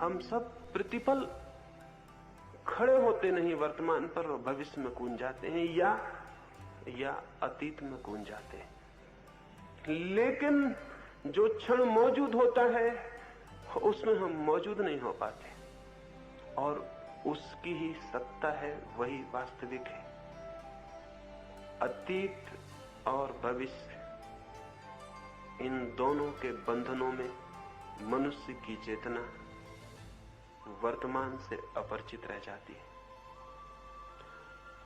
हम सब प्रतिपल खड़े होते नहीं वर्तमान पर और भविष्य में कूद जाते हैं या अतीत में कूद जाते हैं। लेकिन जो क्षण मौजूद होता है उसमें हम मौजूद नहीं हो पाते और उसकी ही सत्ता है, वही वास्तविक है। अतीत और भविष्य, इन दोनों के बंधनों में मनुष्य की चेतना वर्तमान से अपरिचित रह जाती है।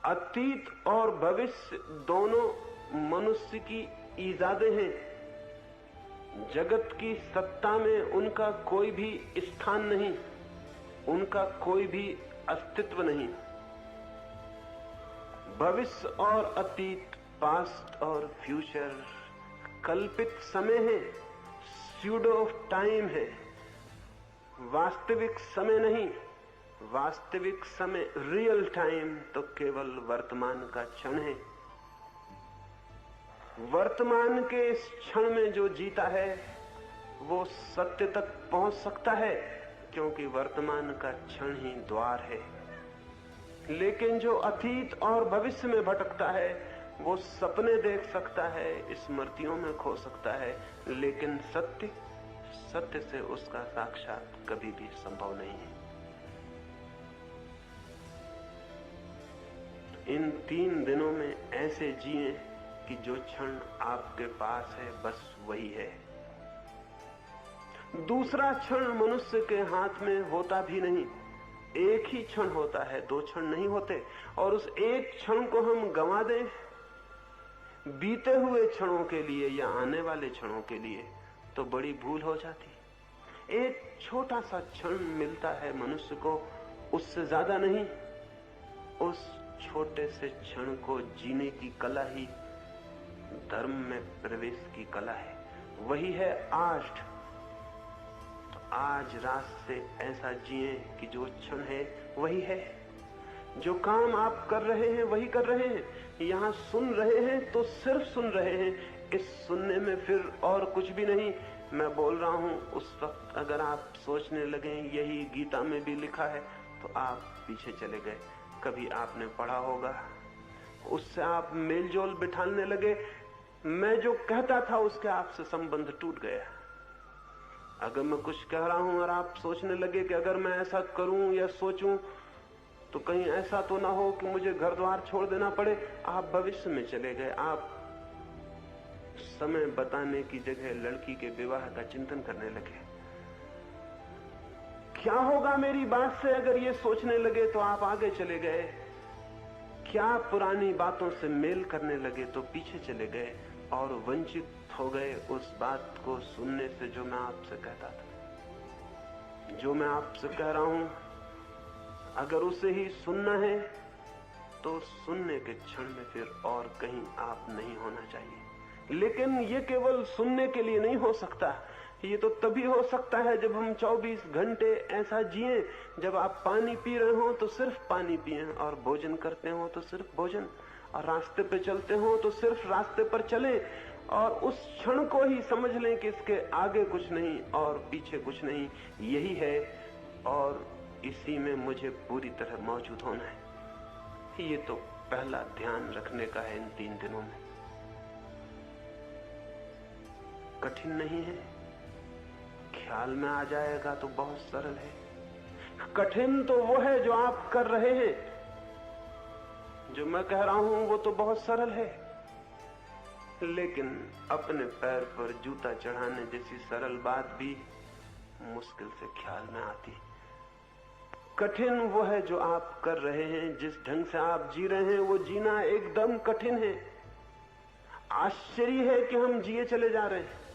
अतीत और भविष्य दोनों मनुष्य की ईजादें हैं। जगत की सत्ता में उनका कोई भी स्थान नहीं, उनका कोई भी अस्तित्व नहीं। भविष्य और अतीत, पास्ट और फ्यूचर कल्पित समय है, स्यूडो टाइम है, वास्तविक समय नहीं। वास्तविक समय, रियल टाइम तो केवल वर्तमान का क्षण है। वर्तमान के इस क्षण में जो जीता है वो सत्य तक पहुंच सकता है, क्योंकि वर्तमान का क्षण ही द्वार है। लेकिन जो अतीत और भविष्य में भटकता है वो सपने देख सकता है, स्मृतियों में खो सकता है, लेकिन सत्य से उसका साक्षात कभी भी संभव नहीं है। इन 3 दिनों में ऐसे जिए कि जो क्षण आपके पास है बस वही है। दूसरा क्षण मनुष्य के हाथ में होता भी नहीं। एक ही क्षण होता है, 2 क्षण नहीं होते। और उस एक क्षण को हम गंवा दें बीते हुए क्षणों के लिए या आने वाले क्षणों के लिए, तो बड़ी भूल हो जाती। एक छोटा सा क्षण मिलता है मनुष्य को, उससे ज्यादा नहीं। उस छोटे से क्षण को जीने की कला ही धर्म में प्रवेश की कला है। वही है आज। तो आज रात से ऐसा जिए कि जो क्षण है वही है। जो काम आप कर रहे हैं वही कर रहे हैं। यहां सुन रहे हैं तो सिर्फ सुन रहे हैं। इस सुनने में फिर और कुछ भी नहीं। मैं बोल रहा हूं, उस वक्त अगर आप सोचने लगे यही गीता में भी लिखा है, तो आप पीछे चले गए। कभी आपने पढ़ा होगा, उससे आप मेलजोल बिठाने लगे। मैं जो कहता था उसके आपसे संबंध टूट गया। अगर मैं कुछ कह रहा हूं और आप सोचने लगे कि अगर मैं ऐसा करूं या सोचूं तो कहीं ऐसा तो ना हो कि मुझे घर द्वार छोड़ देना पड़े, आप भविष्य में चले गए। आप समय बताने की जगह लड़की के विवाह का चिंतन करने लगे। क्या होगा मेरी बात से अगर ये सोचने लगे तो आप आगे चले गए। क्या पुरानी बातों से मेल करने लगे तो पीछे चले गए और वंचित हो गए उस बात को सुनने से जो मैं आपसे कहता था। जो मैं आपसे कह रहा हूं, अगर उसे ही सुनना है तो सुनने के क्षण में फिर और कहीं आप नहीं होना चाहिए। लेकिन ये केवल सुनने के लिए नहीं हो सकता। ये तो तभी हो सकता है जब हम 24 घंटे ऐसा जिए, जब आप पानी पी रहे हो तो सिर्फ पानी पिए, और भोजन करते हो तो सिर्फ भोजन, और रास्ते पे चलते हो तो सिर्फ रास्ते पर चले, और उस क्षण को ही समझ लें कि इसके आगे कुछ नहीं और पीछे कुछ नहीं, यही है और इसी में मुझे पूरी तरह मौजूद होना है। ये तो पहला ध्यान रखने का है इन 3 दिनों में। कठिन नहीं है, ख्याल में आ जाएगा तो बहुत सरल है। कठिन तो वो है जो आप कर रहे हैं। जो मैं कह रहा हूं वो तो बहुत सरल है, लेकिन अपने पैर पर जूता चढ़ाने जैसी सरल बात भी मुश्किल से ख्याल में आती। कठिन वो है जो आप कर रहे हैं। जिस ढंग से आप जी रहे हैं वो जीना एकदम कठिन है। आश्चर्य है कि हम जिए चले जा रहे हैं।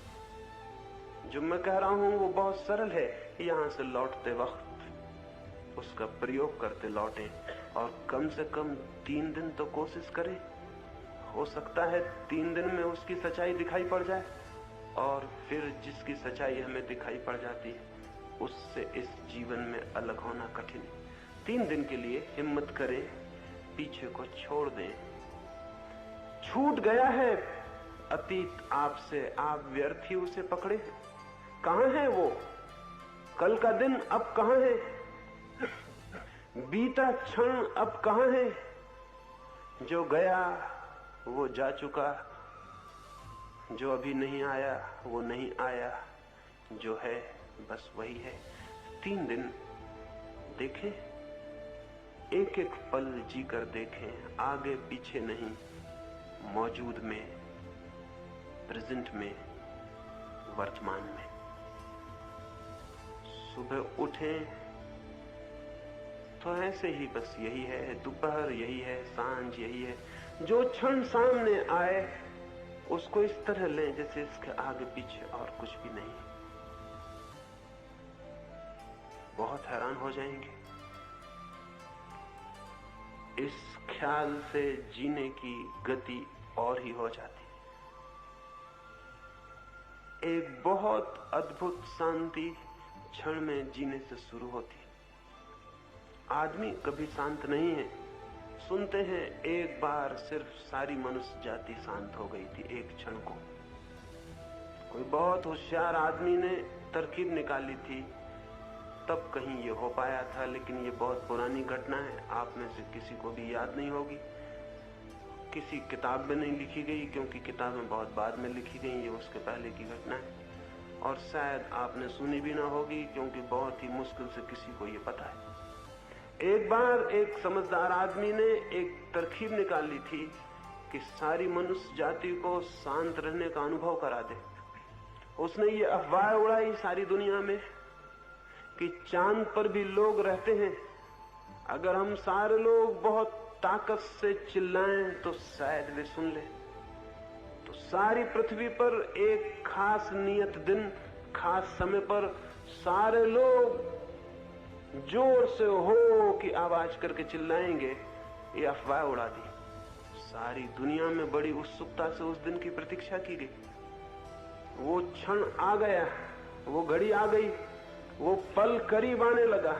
जो मैं कह रहा हूं वो बहुत सरल है। यहां से लौटते वक्त उसका प्रयोग करते लौटें, और कम से कम 3 दिन तो कोशिश करें। हो सकता है 3 दिन में उसकी सच्चाई दिखाई पड़ जाए, और फिर जिसकी सच्चाई हमें दिखाई पड़ जाती है उससे इस जीवन में अलग होना कठिन है। 3 दिन के लिए हिम्मत करें, पीछे को छोड़ दें। छूट गया है अतीत आपसे, आप व्यर्थ ही उसे पकड़े। कहां है वो? कल का दिन अब कहां है, बीता क्षण अब कहां है। जो गया वो जा चुका, जो अभी नहीं आया वो नहीं आया, जो है बस वही है। 3 दिन देखें, एक एक पल जीकर देखें, आगे पीछे नहीं, मौजूद में, प्रेजेंट में, वर्तमान में। सुबह उठें तो ऐसे ही बस यही है, दोपहर यही है, सांझ यही है। जो क्षण सामने आए उसको इस तरह लें जैसे इसके आगे पीछे और कुछ भी नहीं। बहुत हैरान हो जाएंगे। इस ख्याल से जीने की गति और ही हो जाती। एक बहुत अद्भुत शांति क्षण में जीने से शुरू होती। आदमी कभी शांत नहीं है। सुनते हैं एक बार सिर्फ सारी मनुष्य जाति शांत हो गई थी एक क्षण को। कोई बहुत होशियार आदमी ने तरकीब निकाली थी, तब कहीं ये हो पाया था, लेकिन ये बहुत पुरानी घटना है, आप में से किसी को भी याद नहीं होगी, किसी किताब में नहीं लिखी गई, क्योंकि किताबें बहुत बाद में लिखी गई, ये उसके पहले की घटना है। और शायद आपने सुनी भी ना होगी, क्योंकि बहुत ही मुश्किल से किसी को ये पता है। एक बार एक समझदार आदमी ने एक तरकीब निकाली थी कि सारी मनुष्य जाति को शांत रहने का अनुभव करा दे। उसने ये अफवाह उड़ाई सारी दुनिया में कि चांद पर भी लोग रहते हैं, अगर हम सारे लोग बहुत ताकत से चिल्लाएं तो शायद वे सुन ले। तो सारी पृथ्वी पर एक खास नियत दिन, खास समय पर सारे लोग जोर से हो की आवाज करके चिल्लाएंगे। ये अफवाह उड़ा दी। सारी दुनिया में बड़ी उत्सुकता से उस दिन की प्रतीक्षा की गई। वो क्षण आ गया, वो घड़ी आ गई, वो पल करीब आने लगा।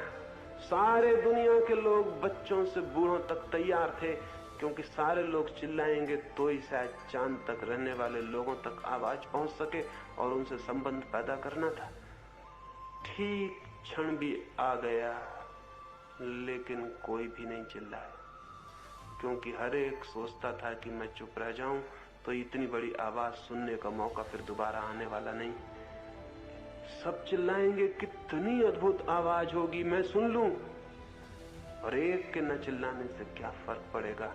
सारे दुनिया के लोग, बच्चों से बूढ़ों तक तैयार थे, क्योंकि सारे लोग चिल्लाएंगे तो ही शायद चांद तक रहने वाले लोगों तक आवाज पहुंच सके और उनसे संबंध पैदा करना था। ठीक क्षण भी आ गया, लेकिन कोई भी नहीं चिल्लाया, क्योंकि हर एक सोचता था कि मैं चुप रह जाऊं तो इतनी बड़ी आवाज सुनने का मौका फिर दोबारा आने वाला नहीं। सब चिल्लाएंगे, कितनी अद्भुत आवाज होगी, मैं सुन लूं। और एक के न चिल्लाने से क्या फर्क पड़ेगा।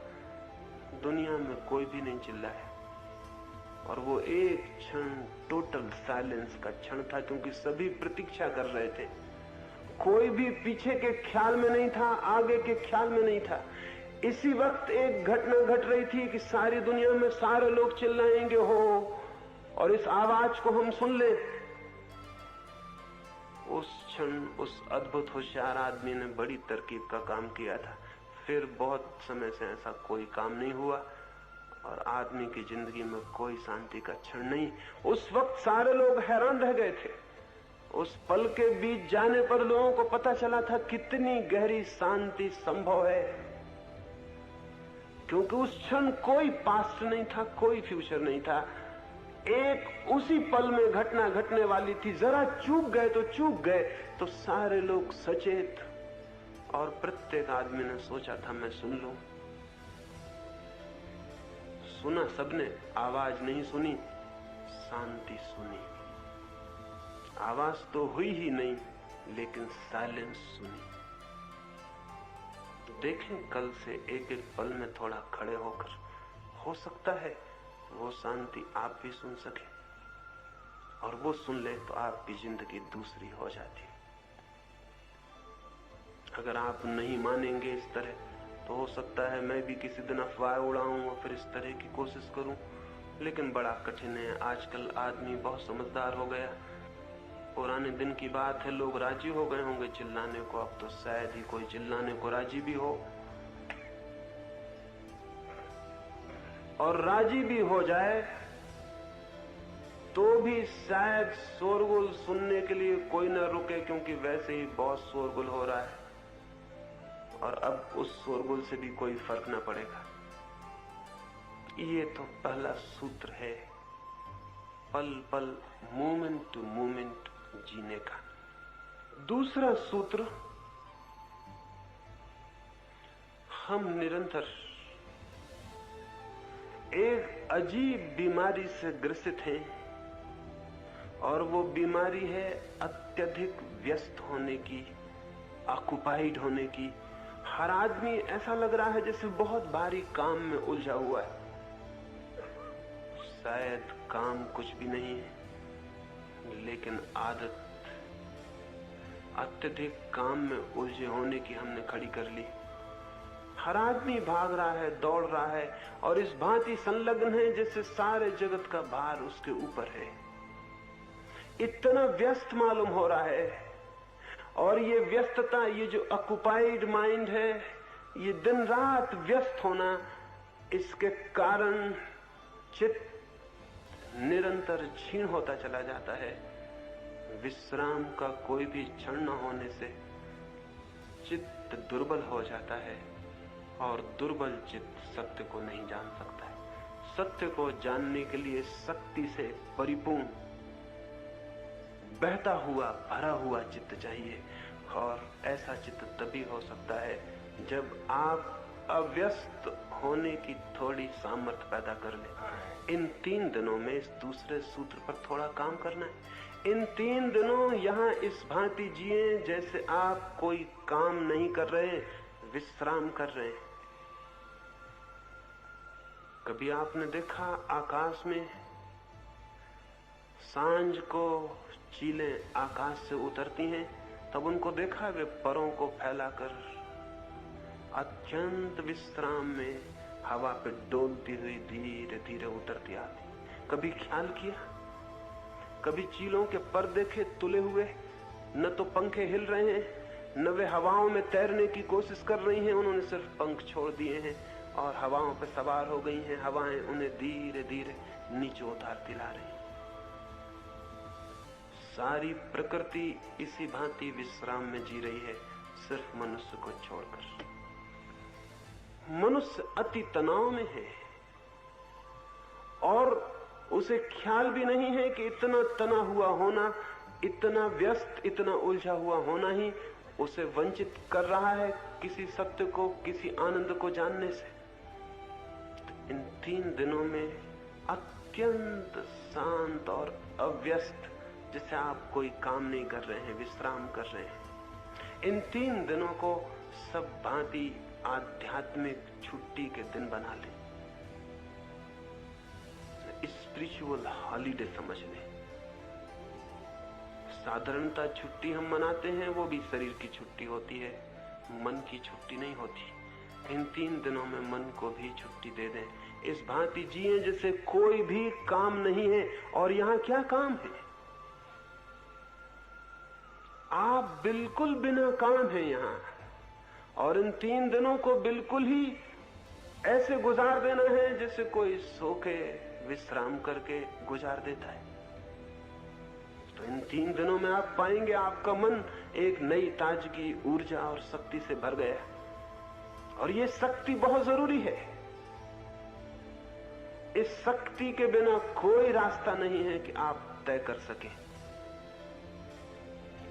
दुनिया में कोई भी नहीं चिल्लाया, और वो एक क्षण टोटल साइलेंस का क्षण था, क्योंकि सभी प्रतीक्षा कर रहे थे। कोई भी पीछे के ख्याल में नहीं था, आगे के ख्याल में नहीं था। इसी वक्त एक घटना घट रही थी कि सारी दुनिया में सारे लोग चिल्लाएंगे हो, और इस आवाज को हम सुन ले। उस क्षण उस अद्भुत होशियार आदमी ने बड़ी तरकीब का काम किया था। फिर बहुत समय से ऐसा कोई काम नहीं हुआ, और आदमी की जिंदगी में कोई शांति का क्षण नहीं। उस वक्त सारे लोग हैरान रह गए थे। उस पल के बीच जाने पर लोगों को पता चला था कितनी गहरी शांति संभव है, क्योंकि उस क्षण कोई पास्ट नहीं था, कोई फ्यूचर नहीं था। एक उसी पल में घटना घटने वाली थी। जरा चूक गए तो चूक गए, तो सारे लोग सचेत, और प्रत्येक आदमी ने सोचा था मैं सुन लूं। सुना सबने, आवाज नहीं सुनी, शांति सुनी। आवाज तो हुई ही नहीं, लेकिन साइलेंस सुनी। देखें, कल से एक एक पल में थोड़ा खड़े होकर, हो सकता है वो शांति आप भी सुन सके, और वो सुन ले तो आपकी जिंदगी दूसरी हो जाती। अगर आप नहीं मानेंगे इस तरह, तो हो सकता है मैं भी किसी दिन अफवाह उड़ाऊं और फिर इस तरह की कोशिश करूं, लेकिन बड़ा कठिन है। आजकल आदमी बहुत समझदार हो गया। पुराने दिन की बात है, लोग राजी हो गए होंगे चिल्लाने को, अब तो शायद ही कोई चिल्लाने को राजी भी हो, और राजी भी हो जाए तो भी शायद शोरगुल सुनने के लिए कोई न रुके, क्योंकि वैसे ही बहुत शोरगुल हो रहा है, और अब उस शोरगुल से भी कोई फर्क न पड़ेगा। ये तो पहला सूत्र है, पल पल, मोमेंट टू मोमेंट जीने का। दूसरा सूत्र, हम निरंतर एक अजीब बीमारी से ग्रसित हैं और वो बीमारी है अत्यधिक व्यस्त होने की, ऑक्युपाइड होने की। हर आदमी ऐसा लग रहा है जैसे बहुत भारी काम में उलझा हुआ है। शायद काम कुछ भी नहीं है, लेकिन आदत अत्यधिक काम में उलझे होने की हमने खड़ी कर ली। हर आदमी भाग रहा है, दौड़ रहा है और इस भांति संलग्न है जैसे सारे जगत का भार उसके ऊपर है। इतना व्यस्त मालूम हो रहा है। और ये व्यस्तता, ये जो ऑक्युपाइड माइंड है, ये दिन रात व्यस्त होना, इसके कारण चित्त निरंतर क्षीण होता चला जाता है। विश्राम का कोई भी क्षण न होने से चित्त दुर्बल हो जाता है और दुर्बल चित्त सत्य को नहीं जान सकता है। सत्य को जानने के लिए शक्ति से परिपूर्ण, बहता हुआ, भरा हुआ चित्त चाहिए। और ऐसा चित्त तभी हो सकता है जब आप अव्यस्त होने की थोड़ी सामर्थ्य पैदा कर ले। इन 3 दिनों में इस दूसरे सूत्र पर थोड़ा काम करना है। इन 3 दिनों यहां इस भांति जिए जैसे आप कोई काम नहीं कर रहे, विश्राम कर रहे हैं। कभी आपने देखा आकाश में सांझ को चीलें आकाश से उतरती हैं, तब उनको देखा वे परों को फैलाकर अत्यंत विश्राम में हवा पे डोलती हुई धीरे धीरे उतरती आती। कभी ख्याल किया? कभी चीलों के पर देखे तुले हुए? न तो पंखे हिल रहे हैं, न वे हवाओं में तैरने की कोशिश कर रही हैं, उन्होंने सिर्फ पंख छोड़ दिए हैं और हवाओं पे सवार हो गई हैं। हवाएं उन्हें धीरे धीरे नीचे उतारती ला रही। सारी प्रकृति इसी भांति विश्राम में जी रही है, सिर्फ मनुष्य को छोड़कर। मनुष्य अति तनाव में है और उसे ख्याल भी नहीं है कि इतना तना हुआ होना, इतना व्यस्त, इतना उलझा हुआ होना ही उसे वंचित कर रहा है किसी सत्य को, किसी आनंद को जानने से। इन 3 दिनों में अत्यंत शांत और अव्यस्त, जैसे आप कोई काम नहीं कर रहे हैं, विश्राम कर रहे हैं। इन 3 दिनों को सब भांति आध्यात्मिक छुट्टी के दिन बना लें, स्पिरिचुअल हॉलीडे समझ लें। साधारणता छुट्टी हम मनाते हैं, वो भी शरीर की छुट्टी होती है, मन की छुट्टी नहीं होती। इन 3 दिनों में मन को भी छुट्टी दे दें। इस भांति जिए जैसे कोई भी काम नहीं है। और यहाँ क्या काम है? आप बिल्कुल बिना काम है यहाँ। और इन 3 दिनों को बिल्कुल ही ऐसे गुजार देना है जैसे कोई सो के विश्राम करके गुजार देता है। तो इन 3 दिनों में आप पाएंगे आपका मन एक नई ताजगी, ऊर्जा और शक्ति से भर गया। और ये शक्ति बहुत जरूरी है। इस शक्ति के बिना कोई रास्ता नहीं है कि आप तय कर सके।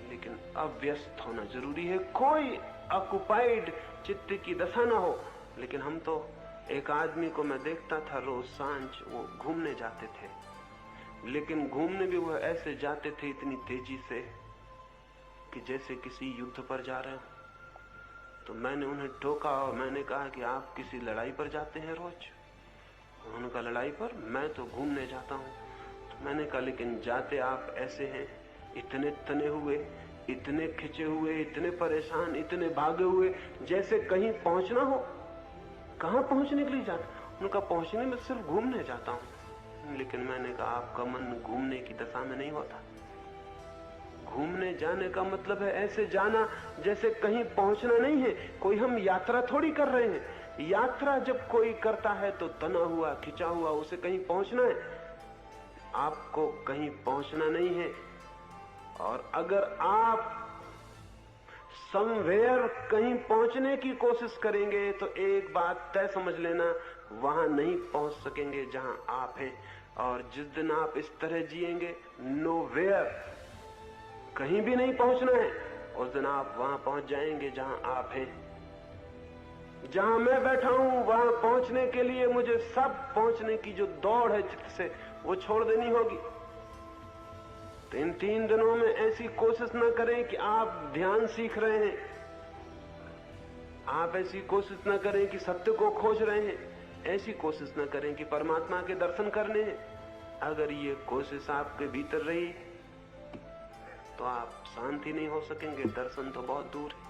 लेकिन अव्यस्त होना जरूरी है। कोई ऑक्युपाइड चित्त की दशा ना हो। लेकिन हम तो, एक आदमी को मैं देखता था रोज सांझ वो घूमने जाते थे, लेकिन घूमने भी वो ऐसे जाते थे इतनी तेजी से कि जैसे किसी युद्ध पर जा रहे हो। तो मैंने उन्हें टोका और मैंने कहा कि आप किसी लड़ाई पर जाते हैं रोज? उन्होंने कहा लड़ाई पर? मैं तो घूमने जाता हूँ। तो मैंने कहा लेकिन जाते आप ऐसे हैं, इतने तने हुए, इतने खिंचे हुए, इतने परेशान, इतने भागे हुए, जैसे कहीं पहुंचना हो। कहां पहुंचने के लिए जाते? उनका पहुंचने में सिर्फ घूमने जाता हूं। लेकिन मैंने कहा आपका मन घूमने की दशा में नहीं होता। घूमने जाने का मतलब है ऐसे जाना जैसे कहीं पहुंचना नहीं है। कोई हम यात्रा थोड़ी कर रहे हैं। यात्रा जब कोई करता है तो तना हुआ, खिंचा हुआ, उसे कहीं पहुंचना है। आपको कहीं पहुंचना नहीं है। और अगर आप समवेयर कहीं पहुंचने की कोशिश करेंगे तो एक बात तय समझ लेना, वहां नहीं पहुंच सकेंगे जहां आप हैं। और जिस दिन आप इस तरह जिएंगे, नोवेयर, कहीं भी नहीं पहुंचना है, उस दिन आप वहां पहुंच जाएंगे जहां आप हैं। जहां मैं बैठा हूं वहां पहुंचने के लिए मुझे सब पहुंचने की जो दौड़ है चित्त से, वो छोड़ देनी होगी। तो इन 3 दिनों में ऐसी कोशिश न करें कि आप ध्यान सीख रहे हैं, आप ऐसी कोशिश न करें कि सत्य को खोज रहे हैं, ऐसी कोशिश न करें कि परमात्मा के दर्शन करने हैं। अगर ये कोशिश आपके भीतर रही तो आप शांति नहीं हो सकेंगे, दर्शन तो बहुत दूर है।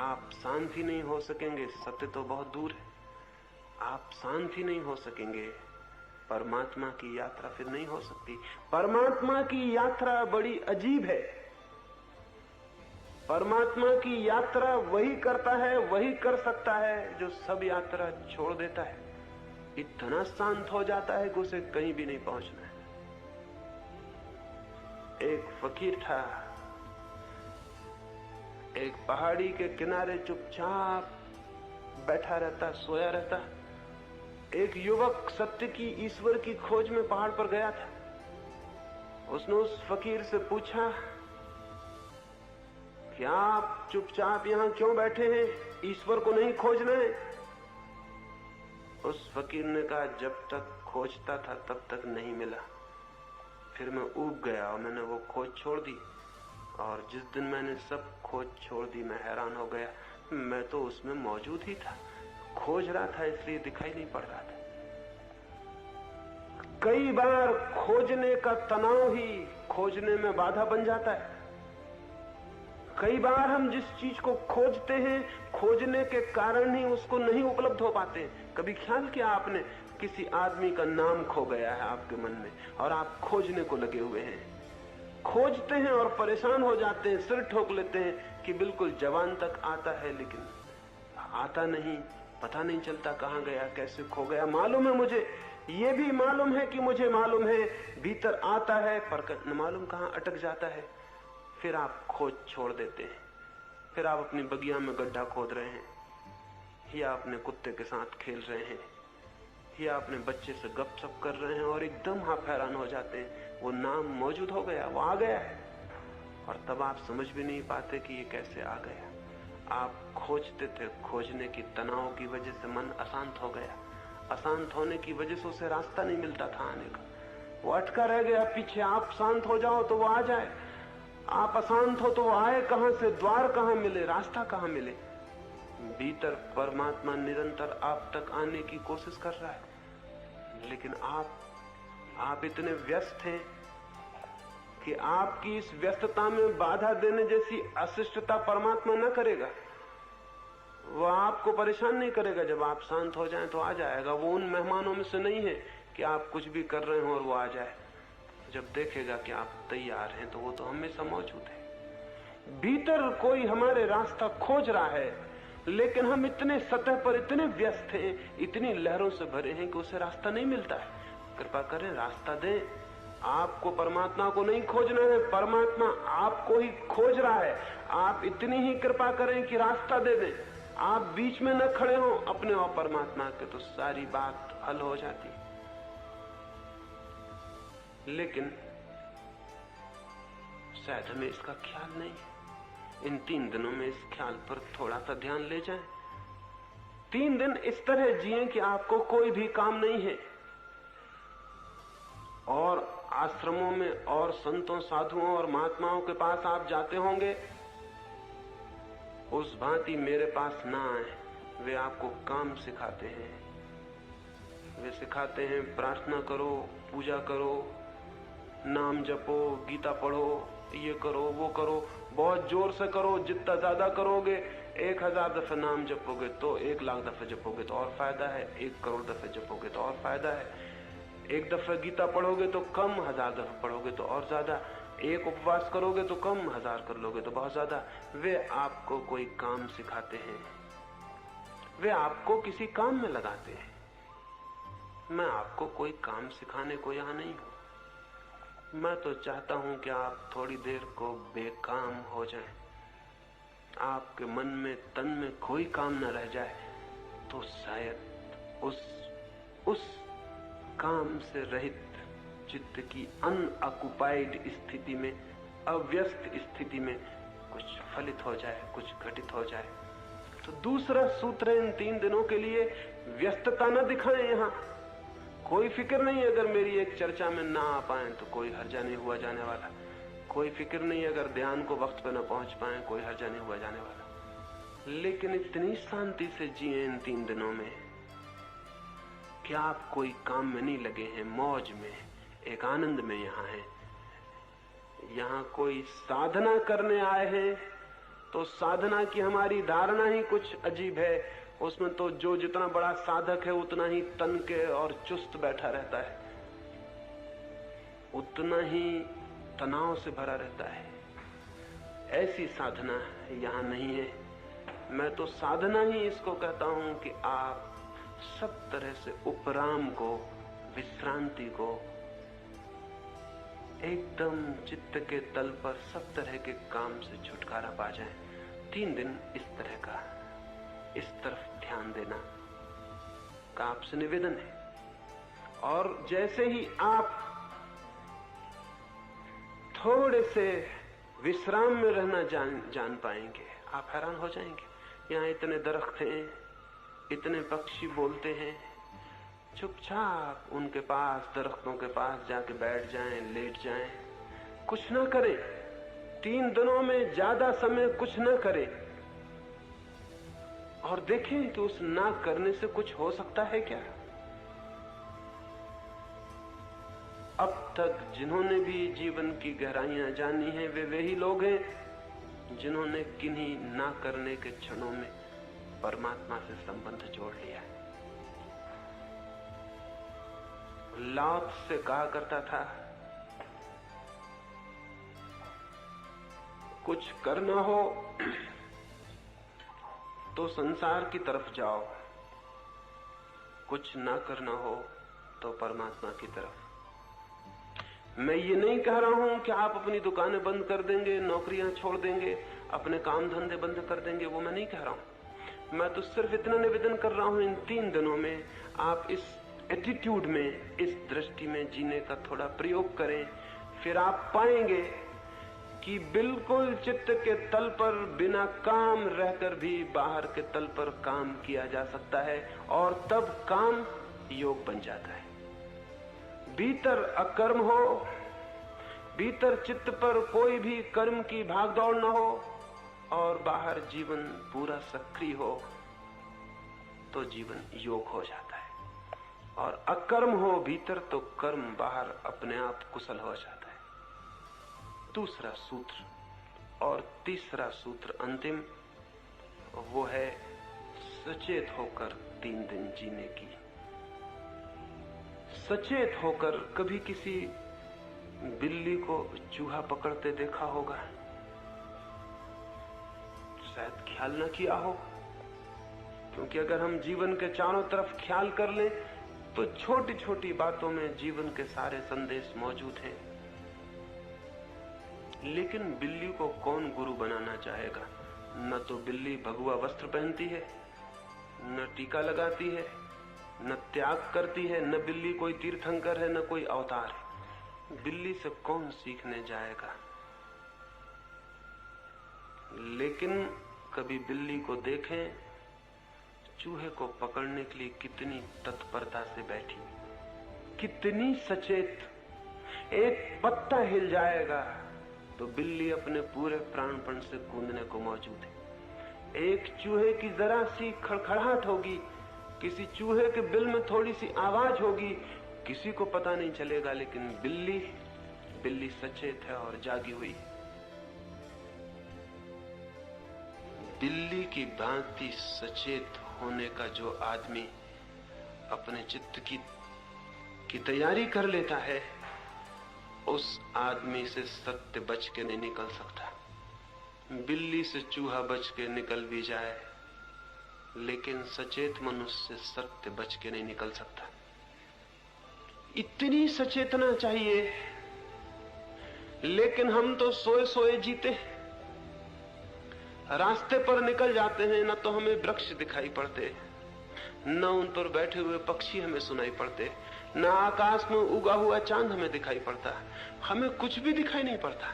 आप शांति नहीं हो सकेंगे, सत्य तो बहुत दूर है। आप शांति नहीं हो सकेंगे, परमात्मा की यात्रा फिर नहीं हो सकती। परमात्मा की यात्रा बड़ी अजीब है। परमात्मा की यात्रा वही करता है, वही कर सकता है जो सब यात्रा छोड़ देता है। इतना शांत हो जाता है कि उसे कहीं भी नहीं पहुंचना है। एक फकीर था, एक पहाड़ी के किनारे चुपचाप बैठा रहता, सोया रहता। एक युवक सत्य की, ईश्वर की खोज में पहाड़ पर गया था। उसने उस फकीर से पूछा कि आप चुपचाप यहां क्यों बैठे हैं, ईश्वर को नहीं खोजना है? उस फकीर ने कहा, जब तक खोजता था तब तक नहीं मिला, फिर मैं ऊब गया और मैंने वो खोज छोड़ दी। और जिस दिन मैंने सब खोज छोड़ दी, मैं हैरान हो गया, मैं तो उसमें मौजूद ही था, खोज रहा था इसलिए दिखाई नहीं पड़ रहा था। कई बार खोजने का तनाव ही खोजने में बाधा बन जाता है। कई बार हम जिस चीज को खोजते हैं, खोजने के कारण ही उसको नहीं उपलब्ध हो पाते। कभी ख्याल किया आपने, किसी आदमी का नाम खो गया है आपके मन में और आप खोजने को लगे हुए हैं, खोजते हैं और परेशान हो जाते हैं, सिर ठोक लेते हैं कि बिल्कुल जवान तक आता है लेकिन आता नहीं, पता नहीं चलता कहां गया, कैसे खो गया। मालूम है मुझे, ये भी मालूम है कि मुझे मालूम है, भीतर आता है पर न मालूम कहां अटक जाता है। फिर आप खोज छोड़ देते हैं, फिर आप अपनी बगिया में गड्ढा खोद रहे हैं, या अपने कुत्ते के साथ खेल रहे हैं, या अपने बच्चे से गपशप कर रहे हैं और एकदम आप हैरान हो जाते हैं, वो नाम मौजूद हो गया, वो आ गया है। और तब आप समझ भी नहीं पाते कि ये कैसे आ गया। आप खोजते थे, खोजने की तनाव की वजह से मन अशांत हो गया, अशांत होने की वजह से उसे रास्ता नहीं मिलता था आने का, वो अटका रह गया पीछे। आप शांत हो जाओ तो वो आ जाए, आप अशांत हो तो वो आए कहां से, द्वार कहां मिले, रास्ता कहां मिले। भीतर परमात्मा निरंतर आप तक आने की कोशिश कर रहा है, लेकिन आप इतने व्यस्त हैं कि आपकी इस व्यस्तता में बाधा देने जैसी अशिष्टता परमात्मा न करेगा। वो आपको परेशान नहीं करेगा, जब आप शांत हो जाएं तो आ जाएगा। वो उन मेहमानों में से नहीं है कि आप कुछ भी कर रहे हो और वो आ जाए। जब देखेगा कि आप तैयार हैं तो वो तो हमेशा मौजूद है। भीतर कोई हमारे रास्ता खोज रहा है, लेकिन हम इतने सतह पर इतने व्यस्त हैं, इतनी लहरों से भरे हैं कि उसे रास्ता नहीं मिलता है। कृपा करें, रास्ता दें। आपको परमात्मा को नहीं खोजना है, परमात्मा आपको ही खोज रहा है। आप इतनी ही कृपा करें कि रास्ता दे दें। आप बीच में न खड़े हो अपने और परमात्मा के, तो सारी बात हल हो जाती। लेकिन शायद हमें इसका ख्याल नहीं है। इन 3 दिनों में इस ख्याल पर थोड़ा सा ध्यान ले जाएं। 3 दिन इस तरह जिएं कि आपको कोई भी काम नहीं है, और आश्रमों में और संतों, साधुओं और महात्माओं के पास आप जाते होंगे, उस भांति मेरे पास ना आए। वे आपको काम सिखाते हैं, वे सिखाते हैं प्रार्थना करो, पूजा करो, नाम जपो, गीता पढ़ो, ये करो, वो करो, बहुत जोर से करो। जितना ज्यादा करोगे, 1000 दफे नाम जपोगे तो 1 लाख दफे जपोगे तो और फायदा है, 1 करोड़ दफे जपोगे तो और फायदा है। 1 दफे गीता पढ़ोगे तो कम, 1000 दफे पढ़ोगे तो और ज्यादा। 1 उपवास करोगे तो कम, 1000 कर लोगे तो बहुत ज्यादा। वे आपको कोई काम सिखाते हैं, वे आपको किसी काम में लगाते हैं। मैं आपको कोई काम सिखाने को यहां नहीं हूं। मैं तो चाहता हूं कि आप थोड़ी देर को बेकाम हो जाएं, आपके मन में, तन में कोई काम न रह जाए, तो शायद उस काम से रहित चित्त की अनऑक्युपाइड स्थिति में अव्यस्त स्थिति में कुछ फलित हो जाए, कुछ घटित हो जाए। तो दूसरा सूत्र है, इन 3 दिनों के लिए व्यस्तता न दिखाएं। यहां कोई फिक्र नहीं अगर मेरी एक चर्चा में ना आ पाए तो कोई हर्जा नहीं हुआ जाने वाला। कोई फिक्र नहीं अगर ध्यान को वक्त पर न पहुंच पाए, कोई हर्जा नहीं हुआ जाने वाला। लेकिन इतनी शांति से जिए इन 3 दिनों में कि आप कोई काम में नहीं लगे हैं, मौज में, एक आनंद में यहां हैं। यहां कोई साधना करने आए हैं तो साधना की हमारी धारणा ही कुछ अजीब है। उसमें तो जो जितना बड़ा साधक है उतना ही तन के और चुस्त बैठा रहता है, उतना ही तनाव से भरा रहता है। ऐसी साधना यहां नहीं है। मैं तो साधना ही इसको कहता हूं कि आप सब तरह से उपराम को, विश्रांति को, एकदम चित्त के तल पर सब तरह के काम से छुटकारा पा जाएं। 3 दिन इस तरह का, इस तरफ ध्यान देना का आपसे निवेदन है। और जैसे ही आप थोड़े से विश्राम में रहना जान पाएंगे, आप हैरान हो जाएंगे। यहाँ इतने दरख्त हैं, इतने पक्षी बोलते हैं। चुपचाप उनके पास, दरख्तों के पास जाके बैठ जाएं, लेट जाएं, कुछ ना करें। 3 दिनों में ज्यादा समय कुछ ना करें और देखें कि उस ना करने से कुछ हो सकता है क्या। अब तक जिन्होंने भी जीवन की गहराइयां जानी हैं, वे ही लोग हैं जिन्होंने किन्हीं ना करने के क्षणों में परमात्मा से संबंध जोड़ लिया है। लाओत्से से कहा करता था, कुछ करना हो तो संसार की तरफ जाओ, कुछ ना करना हो तो परमात्मा की तरफ। मैं ये नहीं कह रहा हूं कि आप अपनी दुकानें बंद कर देंगे, नौकरियां छोड़ देंगे, अपने काम धंधे बंद कर देंगे, वो मैं नहीं कह रहा हूं। मैं तो सिर्फ इतना निवेदन कर रहा हूं, इन 3 दिनों में आप इस एटीट्यूड में, इस दृष्टि में जीने का थोड़ा प्रयोग करें। फिर आप पाएंगे कि बिल्कुल चित्त के तल पर बिना काम रहकर भी बाहर के तल पर काम किया जा सकता है और तब काम योग बन जाता है। भीतर अकर्म हो, भीतर चित्त पर कोई भी कर्म की भागदौड़ न हो और बाहर जीवन पूरा सक्रिय हो तो जीवन योग हो जाता है। और अकर्म हो भीतर तो कर्म बाहर अपने आप कुशल हो जाता है। दूसरा सूत्र और तीसरा सूत्र अंतिम, वो है सचेत होकर 3 दिन जीने की। सचेत होकर कभी किसी बिल्ली को चूहा पकड़ते देखा होगा? शायद ख्याल न किया हो, क्योंकि अगर हम जीवन के चारों तरफ ख्याल कर लें तो छोटी छोटी बातों में जीवन के सारे संदेश मौजूद हैं। लेकिन बिल्ली को कौन गुरु बनाना चाहेगा? न तो बिल्ली भगवा वस्त्र पहनती है, न टीका लगाती है, न त्याग करती है, न बिल्ली कोई तीर्थंकर है, न कोई अवतार है। बिल्ली से कौन सीखने जाएगा? लेकिन कभी बिल्ली को देखें, चूहे को पकड़ने के लिए कितनी तत्परता से बैठी, कितनी सचेत। एक पत्ता हिल जाएगा तो बिल्ली अपने पूरे प्राणपण से कूदने को मौजूद है। एक चूहे की जरा सी खड़खड़ाहट होगी, किसी चूहे के बिल में थोड़ी सी आवाज होगी, किसी को पता नहीं चलेगा, लेकिन बिल्ली सचेत है और जागी हुई। बिल्ली की भांति सचेत होने का जो आदमी अपने चित्त की तैयारी कर लेता है, उस आदमी से सत्य बच के नहीं निकल सकता। बिल्ली से चूहा बच के निकल भी जाए, लेकिन सचेत मनुष्य से सत्य बच के नहीं निकल सकता। इतनी सचेतना चाहिए, लेकिन हम तो सोए सोए जीते। रास्ते पर निकल जाते हैं, न तो हमें वृक्ष दिखाई पड़ते, न उन पर बैठे हुए पक्षी हमें सुनाई पड़ते, न आकाश में उगा हुआ चांद हमें दिखाई पड़ता। हमें कुछ भी दिखाई नहीं पड़ता।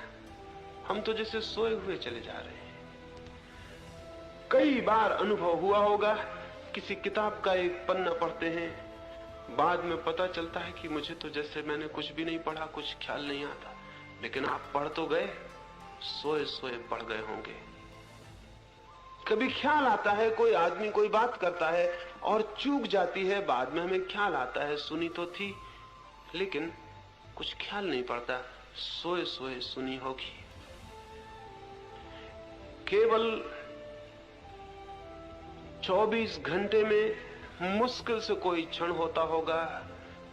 हम तो जैसे सोए हुए चले जा रहे हैं। कई बार अनुभव हुआ होगा, किसी किताब का एक पन्ना पढ़ते हैं, बाद में पता चलता है कि मुझे तो जैसे मैंने कुछ भी नहीं पढ़ा, कुछ ख्याल नहीं आता। लेकिन आप पढ़ तो गए, सोए सोए पढ़ गए होंगे। कभी ख्याल आता है, कोई आदमी कोई बात करता है और चूक जाती है, बाद में हमें ख्याल आता है सुनी तो थी, लेकिन कुछ ख्याल नहीं पड़ता, सोए सोए सुनी होगी। केवल 24 घंटे में मुश्किल से कोई क्षण होता होगा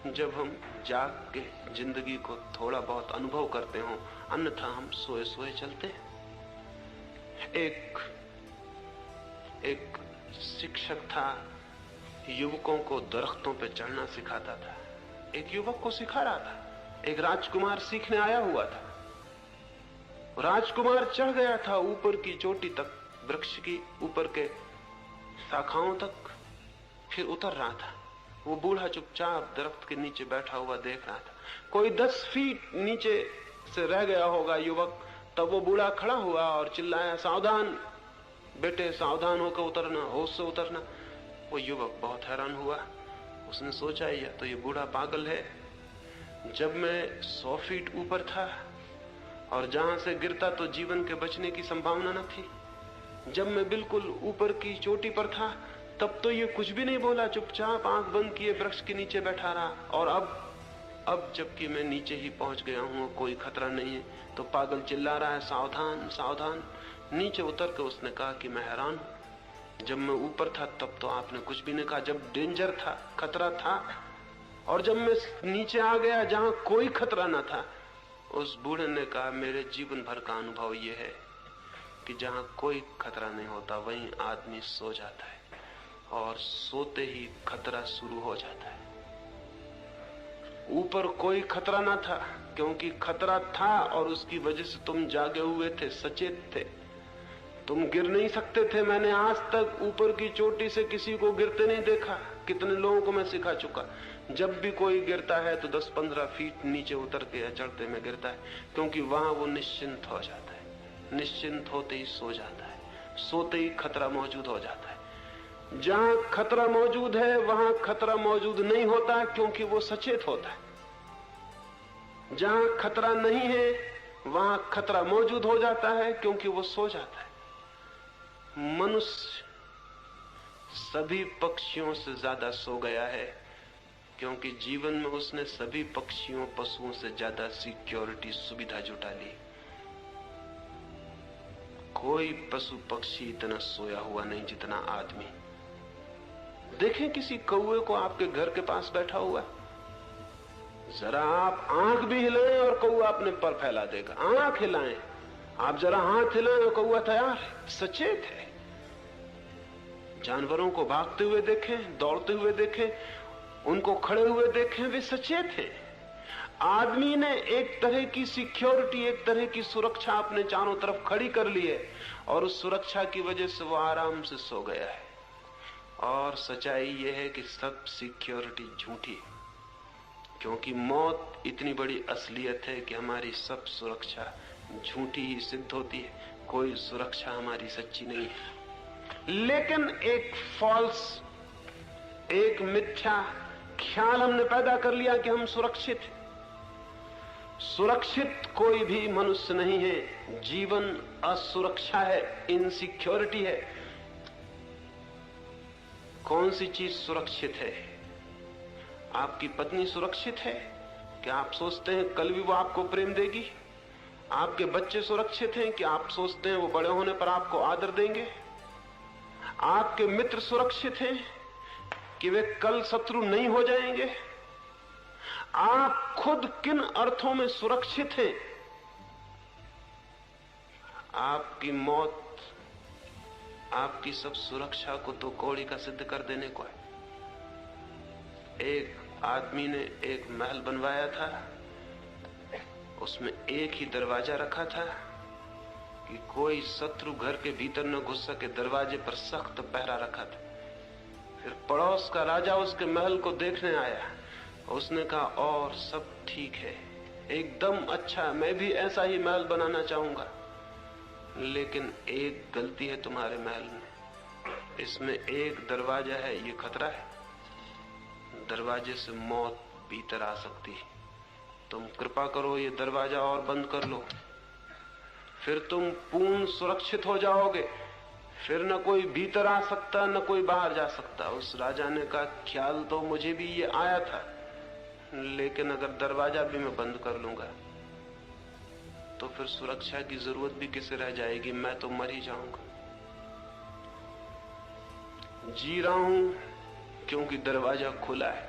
जब हम जाग के जिंदगी को थोड़ा बहुत अनुभव करते हो, अन्यथा हम सोए सोए चलते हैं। एक शिक्षक था, युवकों को दरख्तों पे चढ़ना सिखाता था। एक युवक को सिखा रहा था, एक राजकुमार सीखने आया हुआ था। राजकुमार चढ़ गया था ऊपर की चोटी तक, वृक्ष की ऊपर के शाखाओं तक, फिर उतर रहा था। वो बूढ़ा चुपचाप दरख्त के नीचे बैठा हुआ देख रहा था। कोई 10 फीट नीचे से रह गया होगा युवक, तब वो बूढ़ा खड़ा हुआ और चिल्लाया, सावधान बेटे, सावधान होकर उतरना, होश से उतरना। वो युवक बहुत हैरान हुआ, उसने सोचा या तो ये बूढ़ा पागल है। जब मैं 100 फीट ऊपर था और जहां से गिरता तो जीवन के बचने की संभावना न थी, जब मैं बिल्कुल ऊपर की चोटी पर था तब तो ये कुछ भी नहीं बोला, चुपचाप आंख बंद किए वृक्ष के नीचे बैठा रहा। और अब जबकि मैं नीचे ही पहुंच गया हूं, कोई खतरा नहीं है, तो पागल चिल्ला रहा है, सावधान सावधान। नीचे उतर के उसने कहा कि मैं हैरान हूं, जब मैं ऊपर था तब तो आपने कुछ भी नहीं कहा, जब डेंजर था, खतरा था, और जब मैं नीचे आ गया जहां कोई खतरा न था। उस बूढ़े ने कहा, मेरे जीवन भर का अनुभव यह है कि जहां कोई खतरा नहीं होता वहीं आदमी सो जाता है, और सोते ही खतरा शुरू हो जाता है। ऊपर कोई खतरा ना था, क्योंकि खतरा था और उसकी वजह से तुम जागे हुए थे, सचेत थे, तुम गिर नहीं सकते थे। मैंने आज तक ऊपर की चोटी से किसी को गिरते नहीं देखा। कितने लोगों को मैं सिखा चुका, जब भी कोई गिरता है तो 10-15 फीट नीचे उतर के या चढ़ते में गिरता है, क्योंकि वहां वो निश्चिंत हो जाता है। निश्चिंत होते ही सो जाता है, सोते ही खतरा मौजूद हो जाता है। जहां खतरा मौजूद है वहां खतरा मौजूद नहीं होता, क्योंकि वो सचेत होता है। जहां खतरा नहीं है वहां खतरा मौजूद हो जाता है, क्योंकि वो सो जाता है। मनुष्य सभी पक्षियों से ज्यादा सो गया है, क्योंकि जीवन में उसने सभी पक्षियों पशुओं से ज्यादा सिक्योरिटी सुविधा जुटा ली। कोई पशु पक्षी इतना सोया हुआ नहीं जितना आदमी। देखें किसी कौवे को आपके घर के पास बैठा हुआ, जरा आप आंख भी हिलाएं और कौवा अपने पर फैला देगा। आंख हिलाएं, आप जरा हाथ हिलाएं और कौवा तैयार है, सचेत है। जानवरों को भागते हुए देखें, दौड़ते हुए देखें, उनको खड़े हुए देखें, वे सचेत हैं। आदमी ने एक तरह की सिक्योरिटी, एक तरह की सुरक्षा अपने चारों तरफ खड़ी कर ली है, और उस सुरक्षा की वजह से वो आराम से सो गया है। और सच्चाई यह है कि सब सिक्योरिटी झूठी है, क्योंकि मौत इतनी बड़ी असलियत है कि हमारी सब सुरक्षा झूठी ही सिद्ध होती है। कोई सुरक्षा हमारी सच्ची नहीं है। लेकिन एक फॉल्स, एक मिथ्या ख्याल हमने पैदा कर लिया कि हम सुरक्षित हैं। सुरक्षित कोई भी मनुष्य नहीं है। जीवन असुरक्षा है, इनसिक्योरिटी है। कौन सी चीज सुरक्षित है? आपकी पत्नी सुरक्षित है? क्या आप सोचते हैं कल भी वो आपको प्रेम देगी? आपके बच्चे सुरक्षित हैं कि आप सोचते हैं वो बड़े होने पर आपको आदर देंगे? आपके मित्र सुरक्षित हैं कि वे कल शत्रु नहीं हो जाएंगे? आप खुद किन अर्थों में सुरक्षित हैं? आपकी मौत आपकी सब सुरक्षा को तो कौड़ी का सिद्ध कर देने को है। एक आदमी ने एक महल बनवाया था, उसमें एक ही दरवाजा रखा था कि कोई शत्रु घर के भीतर न घुस सके। दरवाजे पर सख्त पहरा रखा था। फिर पड़ोस का राजा उसके महल को देखने आया। उसने कहा, और सब ठीक है, एकदम अच्छा, मैं भी ऐसा ही महल बनाना चाहूंगा। लेकिन एक गलती है तुम्हारे महल में, इसमें एक दरवाजा है, ये खतरा है। दरवाजे से मौत भीतर आ सकती है। तुम कृपा करो ये दरवाजा और बंद कर लो, फिर तुम पूर्ण सुरक्षित हो जाओगे। फिर न कोई भीतर आ सकता न कोई बाहर जा सकता। उस राजा ने कहा, ख्याल तो मुझे भी ये आया था, लेकिन अगर दरवाजा भी मैं बंद कर लूंगा तो फिर सुरक्षा की जरूरत भी किसे रह जाएगी? मैं तो मर ही जाऊंगा। जी रहा हूं क्योंकि दरवाजा खुला है।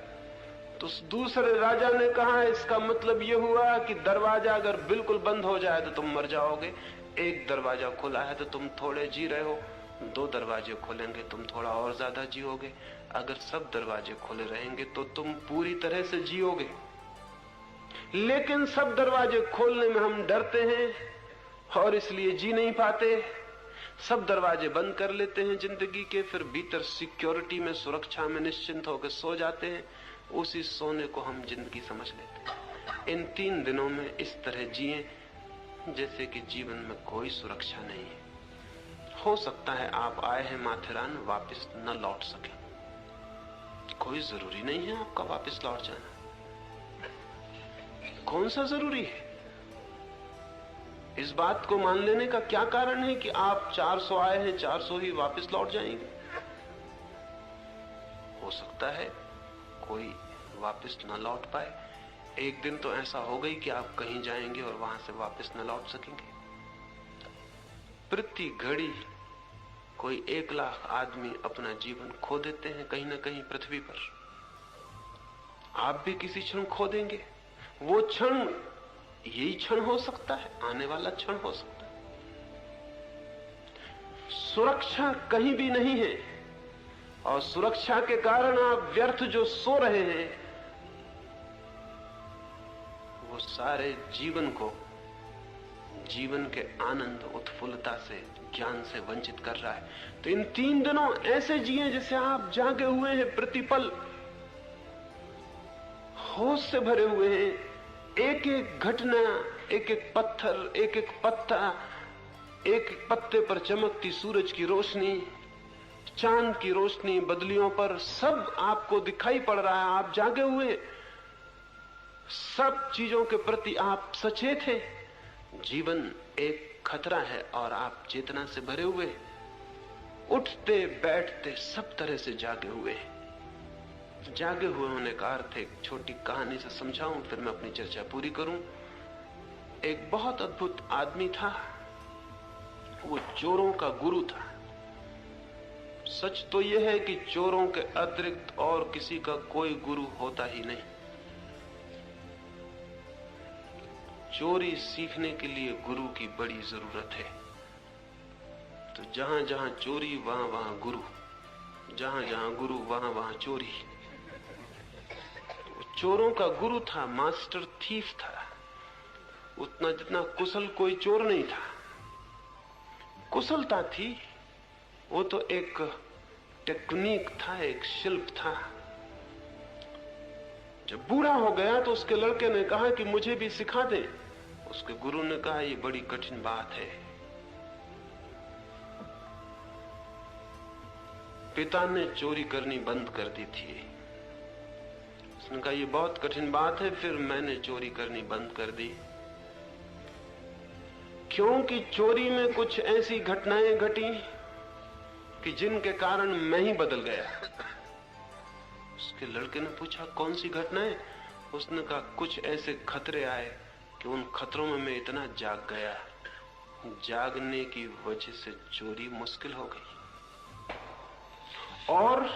तो उस दूसरे राजा ने कहा, इसका मतलब यह हुआ कि दरवाजा अगर बिल्कुल बंद हो जाए तो तुम मर जाओगे। एक दरवाजा खुला है तो तुम थोड़े जी रहे हो, 2 दरवाजे खोलेंगे तुम थोड़ा और ज्यादा जियोगे। अगर सब दरवाजे खुले रहेंगे तो तुम पूरी तरह से जियोगे। लेकिन सब दरवाजे खोलने में हम डरते हैं और इसलिए जी नहीं पाते। सब दरवाजे बंद कर लेते हैं जिंदगी के, फिर भीतर सिक्योरिटी में, सुरक्षा में निश्चिंत होकर सो जाते हैं। उसी सोने को हम जिंदगी समझ लेते हैं। इन 3 दिनों में इस तरह जिए जैसे कि जीवन में कोई सुरक्षा नहीं है। हो सकता है आप आए हैं माथेरान, वापस न लौट सके। कोई जरूरी नहीं है आपका वापस लौट जाना। कौन सा जरूरी है? इस बात को मान लेने का क्या कारण है कि आप 400 आए हैं, 400 ही वापस लौट जाएंगे? हो सकता है कोई वापस न लौट पाए। एक दिन तो ऐसा हो गई कि आप कहीं जाएंगे और वहां से वापस न लौट सकेंगे। प्रति घड़ी कोई 1 लाख आदमी अपना जीवन खो देते हैं कहीं न कहीं पृथ्वी पर। आप भी किसी क्षण खो देंगे। वो क्षण यही क्षण हो सकता है, आने वाला क्षण हो सकता है। सुरक्षा कहीं भी नहीं है और सुरक्षा के कारण आप व्यर्थ जो सो रहे हैं वो सारे जीवन को, जीवन के आनंद, उत्फुल्लता से, ज्ञान से वंचित कर रहा है। तो इन 3 दिनों ऐसे जिए जैसे आप जागे हुए हैं, प्रतिपल होश से भरे हुए हैं। एक एक घटना, एक एक पत्थर, एक एक पत्ता, एक एक पत्ते पर चमकती सूरज की रोशनी, चांद की रोशनी बदलियों पर, सब आपको दिखाई पड़ रहा है। आप जागे हुए, सब चीजों के प्रति आप सचेत हैं। जीवन एक खतरा है और आप चेतना से भरे हुए, उठते बैठते सब तरह से जागे हुए हैं। जागे हुए होने का अर्थ एक छोटी कहानी से समझाऊं, फिर मैं अपनी चर्चा पूरी करूं। एक बहुत अद्भुत आदमी था, वो चोरों का गुरु था। सच तो यह है कि चोरों के अतिरिक्त और किसी का कोई गुरु होता ही नहीं। चोरी सीखने के लिए गुरु की बड़ी जरूरत है। तो जहां जहां चोरी वहां वहां गुरु, जहां जहां गुरु वहां वहां चोरी। चोरों का गुरु था, मास्टर थीफ था। उतना जितना कुशल कोई चोर नहीं था। कुशलता थी, वो तो एक टेक्निक था, एक शिल्प था। जब बूढ़ा हो गया तो उसके लड़के ने कहा कि मुझे भी सिखा दे। उसके गुरु ने कहा, ये बड़ी कठिन बात है। पिता ने चोरी करनी बंद कर दी थी। उसने कहा, ये बहुत कठिन बात है। फिर मैंने चोरी करनी बंद कर दी, क्योंकि चोरी में कुछ ऐसी घटनाएं घटी कि जिनके कारण मैं ही बदल गया। उसके लड़के ने पूछा, कौन सी घटनाएं? उसने कहा, कुछ ऐसे खतरे आए कि उन खतरों में मैं इतना जाग गया, जागने की वजह से चोरी मुश्किल हो गई। और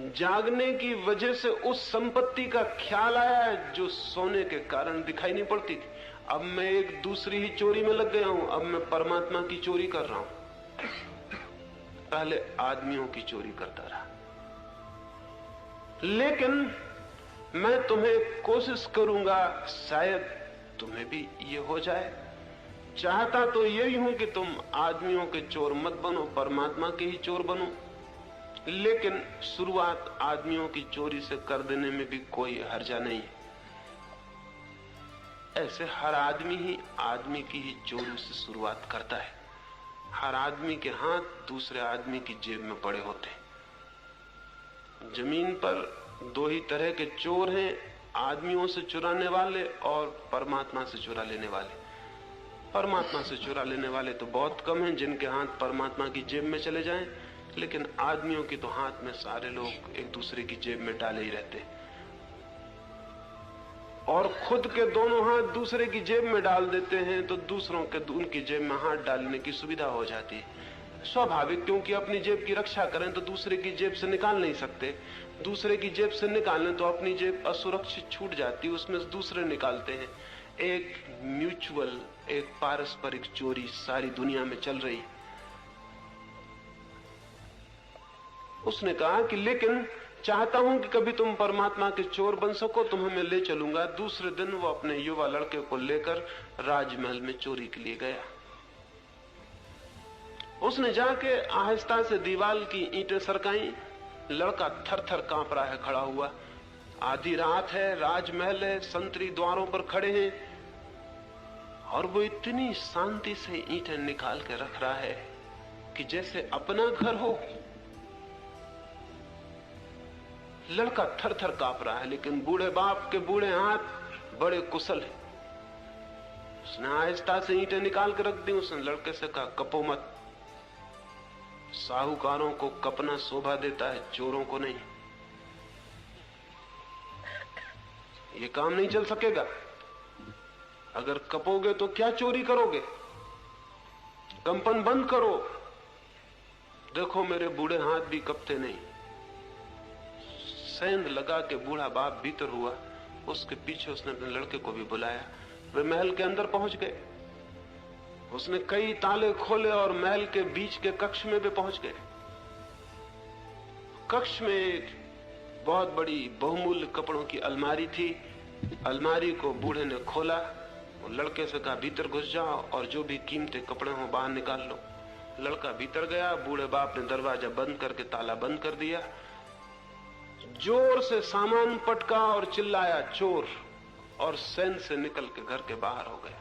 जागने की वजह से उस संपत्ति का ख्याल आया जो सोने के कारण दिखाई नहीं पड़ती थी। अब मैं एक दूसरी ही चोरी में लग गया हूं। अब मैं परमात्मा की चोरी कर रहा हूं। पहले आदमियों की चोरी करता रहा। लेकिन मैं तुम्हें कोशिश करूंगा, शायद तुम्हें भी ये हो जाए। चाहता तो यही हूं कि तुम आदमियों के चोर मत बनो, परमात्मा के ही चोर बनो। लेकिन शुरुआत आदमियों की चोरी से कर देने में भी कोई हर्जा नहीं है। ऐसे हर आदमी ही आदमी की ही चोरी से शुरुआत करता है। हर आदमी के हाथ दूसरे आदमी की जेब में पड़े होते हैं। जमीन पर दो ही तरह के चोर हैं, आदमियों से चुराने वाले और परमात्मा से चुरा लेने वाले। परमात्मा से चुरा लेने वाले तो बहुत कम हैं जिनके हाथ परमात्मा की जेब में चले जाएं, लेकिन आदमियों की तो हाथ में सारे लोग एक दूसरे की जेब में डाले ही रहते हैं, और खुद के दोनों हाथ दूसरे की जेब में डाल देते हैं तो दूसरों के उनकी जेब में हाथ डालने की सुविधा हो जाती है। स्वाभाविक, क्योंकि अपनी जेब की रक्षा करें तो दूसरे की जेब से निकाल नहीं सकते। दूसरे की जेब से निकालें तो अपनी जेब असुरक्षित छूट जाती, उसमें से दूसरे निकालते हैं। एक म्यूचुअल, एक पारस्परिक चोरी सारी दुनिया में चल रही। उसने कहा कि लेकिन चाहता हूं कि कभी तुम परमात्मा के चोर बन सको, तुम्हें मैं ले चलूंगा। दूसरे दिन वो अपने युवा लड़के को लेकर राजमहल में चोरी के लिए गया। उसने जाके आहिस्ता से दीवार की ईंटें सरकाई। लड़का थर थर कांप रहा है खड़ा हुआ। आधी रात है, राजमहल है, संतरी द्वारों पर खड़े हैं, और वो इतनी शांति से ईंटें निकाल के रख रहा है कि जैसे अपना घर हो। लड़का थर थर कांप रहा है, लेकिन बूढ़े बाप के बूढ़े हाथ बड़े कुशल हैं। उसने आहिस्ता से ईंटें निकाल के रख दी। उसने लड़के से कहा, कपो मत। साहूकारों को कपना शोभा देता है, चोरों को नहीं। ये काम नहीं चल सकेगा। अगर कपोगे तो क्या चोरी करोगे? कंपन बंद करो। देखो मेरे बूढ़े हाथ भी कपते नहीं। सेंध लगा के बूढ़ा बाप भीतर हुआ। उसके पीछे उसने अपने लड़के को भी बुलाया। वे महल के अंदर पहुंच गए। उसने कई ताले खोले और महल के बीच के कक्ष में भी पहुंच गए। कक्ष में एक बहुत बड़ी बहुमूल्य कपड़ों की अलमारी थी। अलमारी को बूढ़े ने खोला और लड़के से कहा, भीतर घुस जाओ और जो भी कीमती कपड़े हो बाहर निकाल लो। लड़का भीतर गया। बूढ़े बाप ने दरवाजा बंद करके ताला बंद कर दिया। जोर से सामान पटका और चिल्लाया, चोर, और सेंध से निकल के घर के बाहर हो गया।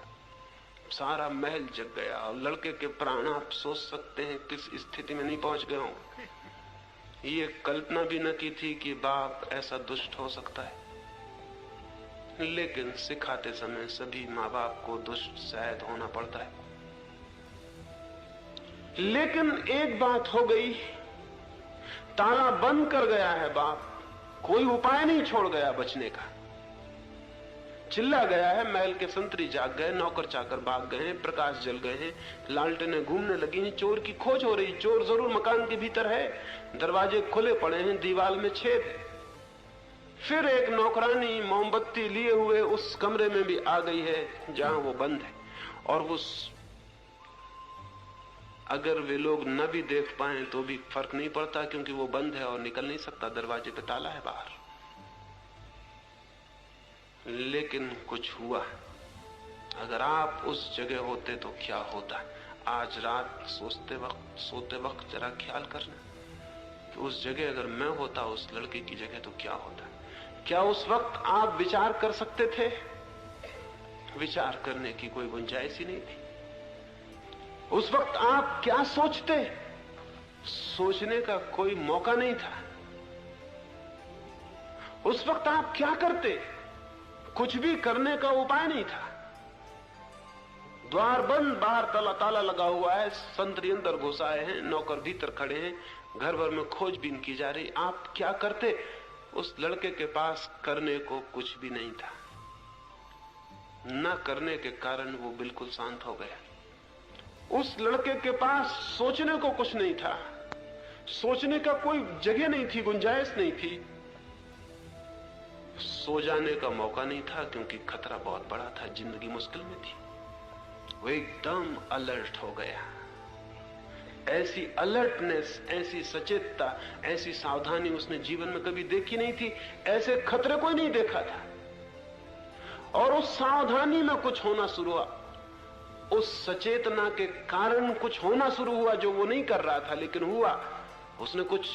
सारा महल जग गया और लड़के के प्राण आप सोच सकते हैं किस स्थिति में नहीं पहुंच गए होंगे। ये कल्पना भी न की थी कि बाप ऐसा दुष्ट हो सकता है, लेकिन सिखाते समय सभी माँ बाप को दुष्ट शायद होना पड़ता है। लेकिन एक बात हो गई, ताला बंद कर गया है बाप, कोई उपाय नहीं छोड़ गया बचने का। चिल्ला गया है, महल के संतरी जाग गए, नौकर चाकर भाग गए हैं, प्रकाश जल गए हैं, लालटेनें घूमने लगी हैं, चोर की खोज हो रही। चोर जरूर मकान के भीतर है, दरवाजे खुले पड़े हैं, दीवार में छेद है। फिर एक नौकरानी मोमबत्ती लिए हुए उस कमरे में भी आ गई है जहां वो बंद है, और वो अगर वे लोग न भी देख पाए तो भी फर्क नहीं पड़ता, क्योंकि वो बंद है और निकल नहीं सकता, दरवाजे पे ताला है बाहर। लेकिन कुछ हुआ। अगर आप उस जगह होते तो क्या होता? आज रात सोते वक्त जरा ख्याल करना कि उस जगह अगर मैं होता, उस लड़के की जगह, तो क्या होता। क्या उस वक्त आप विचार कर सकते थे? विचार करने की कोई गुंजाइश ही नहीं थी। उस वक्त आप क्या सोचते? सोचने का कोई मौका नहीं था। उस वक्त आप क्या करते? कुछ भी करने का उपाय नहीं था। द्वार बंद, बाहर ताला लगा हुआ है, संतरी अंदर घुस आए हैं, नौकर भीतर खड़े हैं, घर भर में खोजबीन की जा रही। आप क्या करते? उस लड़के के पास करने को कुछ भी नहीं था। न करने के कारण वो बिल्कुल शांत हो गया। उस लड़के के पास सोचने को कुछ नहीं था, सोचने का कोई जगह नहीं थी, गुंजाइश नहीं थी। सो जाने का मौका नहीं था, क्योंकि खतरा बहुत बड़ा था, जिंदगी मुश्किल में थी। वो एकदम अलर्ट हो गया। ऐसी अलर्टनेस, ऐसी सचेतता, ऐसी सावधानी उसने जीवन में कभी देखी नहीं थी। ऐसे खतरे को ही नहीं देखा था। और उस सावधानी में कुछ होना शुरू हुआ, उस सचेतना के कारण कुछ होना शुरू हुआ जो वो नहीं कर रहा था, लेकिन हुआ। उसने कुछ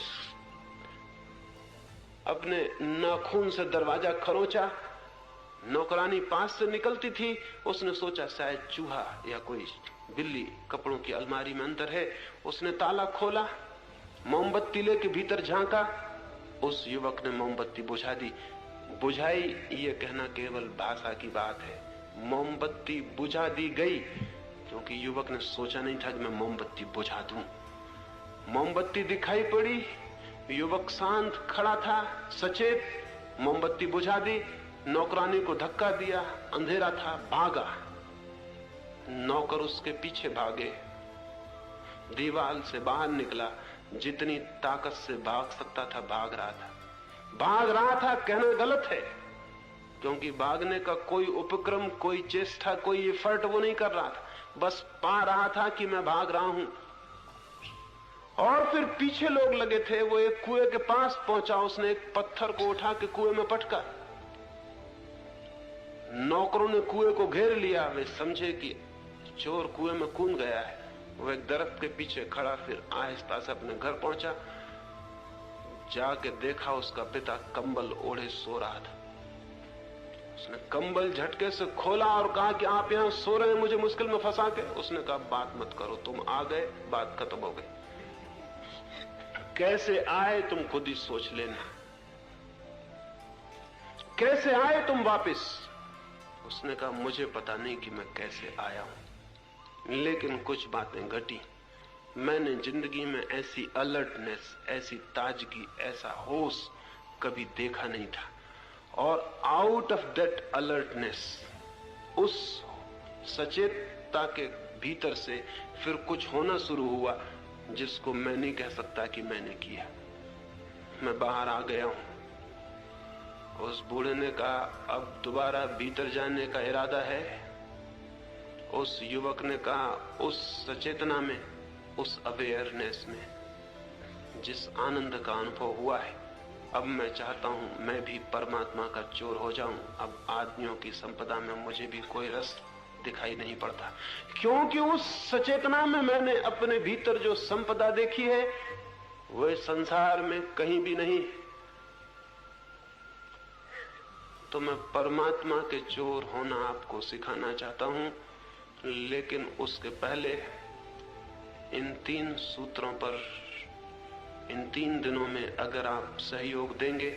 अपने नाखून से दरवाजा खरोचा, नौकरानी पास से निकलती थी, उसने सोचा शायद चूहा या कोई बिल्ली कपड़ों की अलमारी में अंदर है। उसने ताला खोला, मोमबत्ती लेके भीतर झांका, उस युवक ने मोमबत्ती बुझा दी। बुझाई ये कहना केवल भाषा की बात है, मोमबत्ती बुझा दी गई, क्योंकि युवक ने सोचा नहीं था कि मैं मोमबत्ती बुझा दूं। मोमबत्ती दिखाई पड़ी, युवक शांत खड़ा था, सचेत। मोमबत्ती बुझा दी, नौकरानी को धक्का दिया, अंधेरा था, भागा। नौकर उसके पीछे भागे, दीवार से बाहर निकला, जितनी ताकत से भाग सकता था भाग रहा था। भाग रहा था कहना गलत है, क्योंकि भागने का कोई उपक्रम, कोई चेष्टा, कोई एफर्ट वो नहीं कर रहा था, बस पा रहा था कि मैं भाग रहा हूं। और फिर पीछे लोग लगे थे, वो एक कुएं के पास पहुंचा, उसने एक पत्थर को उठा के कुएं में पटका। नौकरों ने कुएं को घेर लिया, वे समझे कि चोर कुएं में कूद गया है। वो एक दरख्त के पीछे खड़ा, फिर आहिस्ता से अपने घर पहुंचा। जाके देखा उसका पिता कंबल ओढ़े सो रहा था। उसने कंबल झटके से खोला और कहा कि आप यहां सो रहे हैं मुझे मुश्किल में फंसा के। उसने कहा बात मत करो, तुम आ गए, बात खत्म हो गई। कैसे आए तुम खुद ही सोच लेना, कैसे आए तुम वापिस। उसने कहा मुझे पता नहीं कि मैं कैसे आया हूं, लेकिन कुछ बातें घटी। मैंने जिंदगी में ऐसी अलर्टनेस, ऐसी ताजगी, ऐसा होश कभी देखा नहीं था। और आउट ऑफ दैट अलर्टनेस, उस सचेतता के भीतर से फिर कुछ होना शुरू हुआ जिसको मैं नहीं कह सकता कि मैंने किया। मैं बाहर आ गया हूं। उस बूढ़े ने कहा अब दोबारा भीतर जाने का इरादा है। उस युवक ने कहा उस सचेतना में, उस अवेयरनेस में जिस आनंद का अनुभव हुआ है, अब मैं चाहता हूं मैं भी परमात्मा का चोर हो जाऊं। अब आदमियों की संपदा में मुझे भी कोई रस दिखाई नहीं पड़ता, क्योंकि उस सचेतना में मैंने अपने भीतर जो संपदा देखी है वह संसार में कहीं भी नहीं। तो मैं परमात्मा के चोर होना आपको सिखाना चाहता हूं, लेकिन उसके पहले इन 3 सूत्रों पर इन 3 दिनों में अगर आप सहयोग देंगे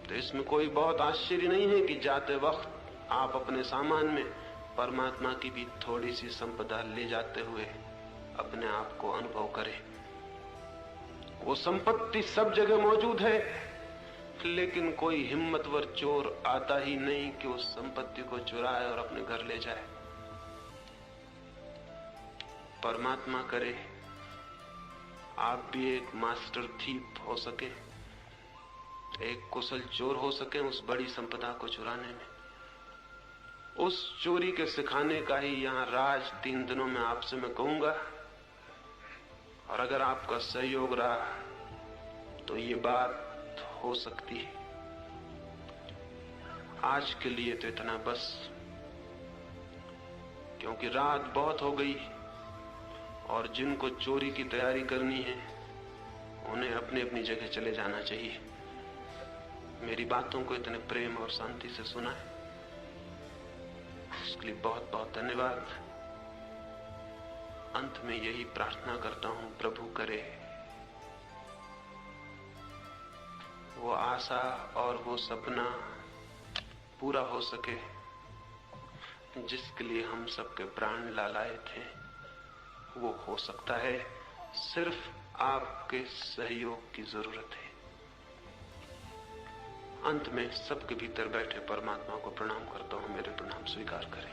तो इसमें कोई बहुत आश्चर्य नहीं है कि जाते वक्त आप अपने सामान में परमात्मा की भी थोड़ी सी संपदा ले जाते हुए अपने आप को अनुभव करें। वो संपत्ति सब जगह मौजूद है, लेकिन कोई हिम्मतवर चोर आता ही नहीं कि उस संपत्ति को चुराए और अपने घर ले जाए। परमात्मा करे आप भी एक मास्टर थीप हो सके, एक कुशल चोर हो सके उस बड़ी संपदा को चुराने में। उस चोरी के सिखाने का ही यहां राज 3 दिनों में आपसे मैं कहूंगा। और अगर आपका सहयोग रहा तो ये बात हो सकती है। आज के लिए तो इतना बस, क्योंकि रात बहुत हो गई और जिनको चोरी की तैयारी करनी है उन्हें अपनी अपनी जगह चले जाना चाहिए। मेरी बातों को इतने प्रेम और शांति से सुना है, उसके लिए बहुत बहुत धन्यवाद। अंत में यही प्रार्थना करता हूं, प्रभु करे वो आशा और वो सपना पूरा हो सके जिसके लिए हम सबके प्राण लालाए थे। वो हो सकता है, सिर्फ आपके सहयोग की जरूरत है। अंत में सबके भीतर बैठे परमात्मा को प्रणाम करता हूं, मेरे प्रणाम स्वीकार करें।